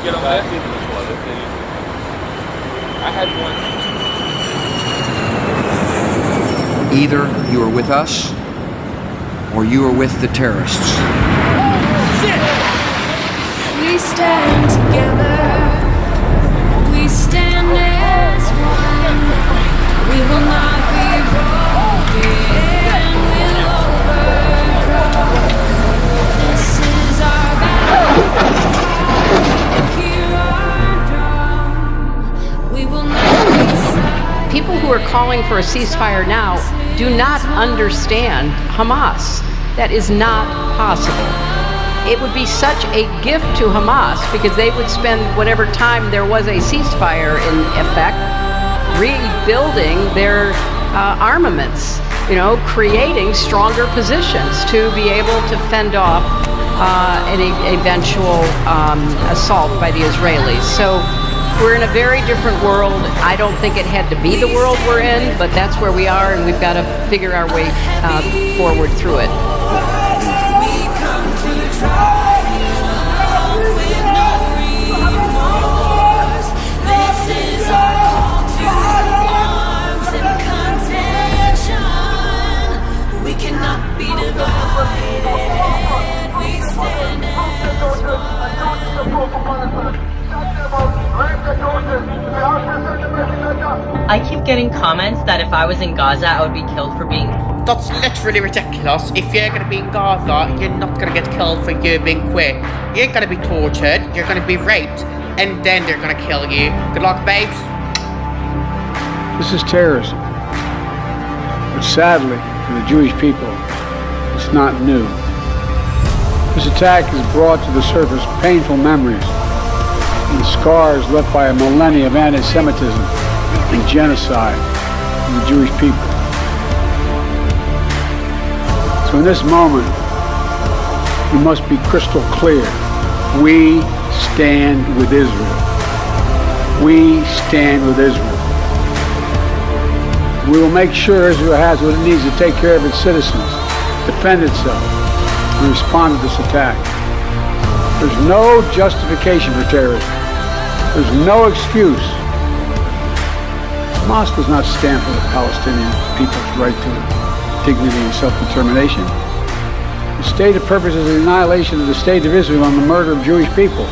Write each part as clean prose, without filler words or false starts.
get on that? I had one. Either you are with us or you are with the terrorists. We stand together. We stand as one. We will not be broken. We'll overcome. This is our battle. Hear our drum. We will not be silent. People who are calling for a ceasefire now do not understand Hamas. That is not possible. It would be such a gift to Hamas because they would spend whatever time there was a ceasefire in effect rebuilding their armaments, creating stronger positions to be able to fend off an eventual assault by the Israelis. So we're in a very different world. I don't think it had to be the world we're in, but that's where we are, and we've got to figure our way forward through it. I keep getting comments that if I was in Gaza, I would be killed for being... That's literally ridiculous. If you're going to be in Gaza, you're not going to get killed for you being queer. You're going to be tortured, you're going to be raped, and then they're going to kill you. Good luck, babes. This is terrorism. But sadly, for the Jewish people, it's not new. This attack has brought to the surface painful memories and scars left by a millennia of anti-Semitism and genocide of the Jewish people. So in this moment, we must be crystal clear. We stand with Israel. We stand with Israel. We will make sure Israel has what it needs to take care of its citizens, defend itself, and respond to this attack. There's no justification for terrorism. There's no excuse. Hamas does not stand for the Palestinian people's right to dignity and self-determination. The stated purpose is the annihilation of the state of Israel and the murder of Jewish people.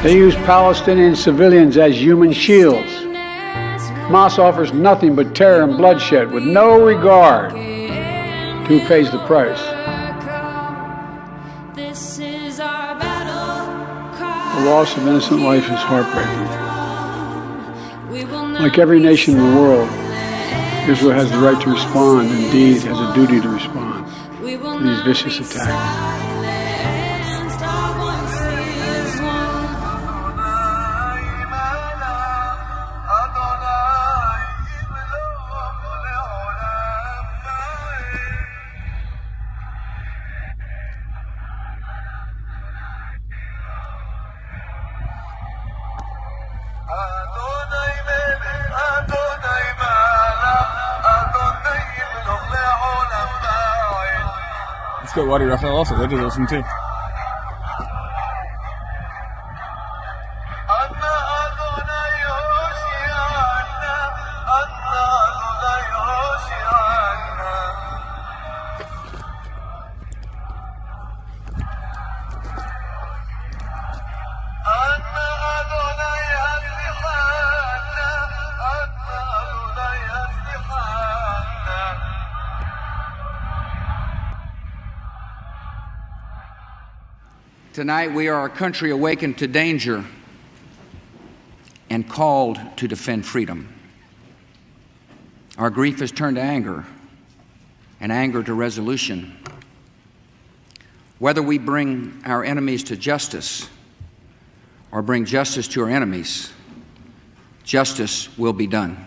They use Palestinian civilians as human shields. Hamas offers nothing but terror and bloodshed with no regard to who pays the price. The loss of innocent life is heartbreaking. Like every nation in the world, Israel has the right to respond, indeed has a duty to respond to these vicious attacks. Let's go Wadi Raphael also. They did listen too. Tonight we are a country awakened to danger and called to defend freedom. Our grief has turned to anger, and anger to resolution. Whether we bring our enemies to justice or bring justice to our enemies, justice will be done.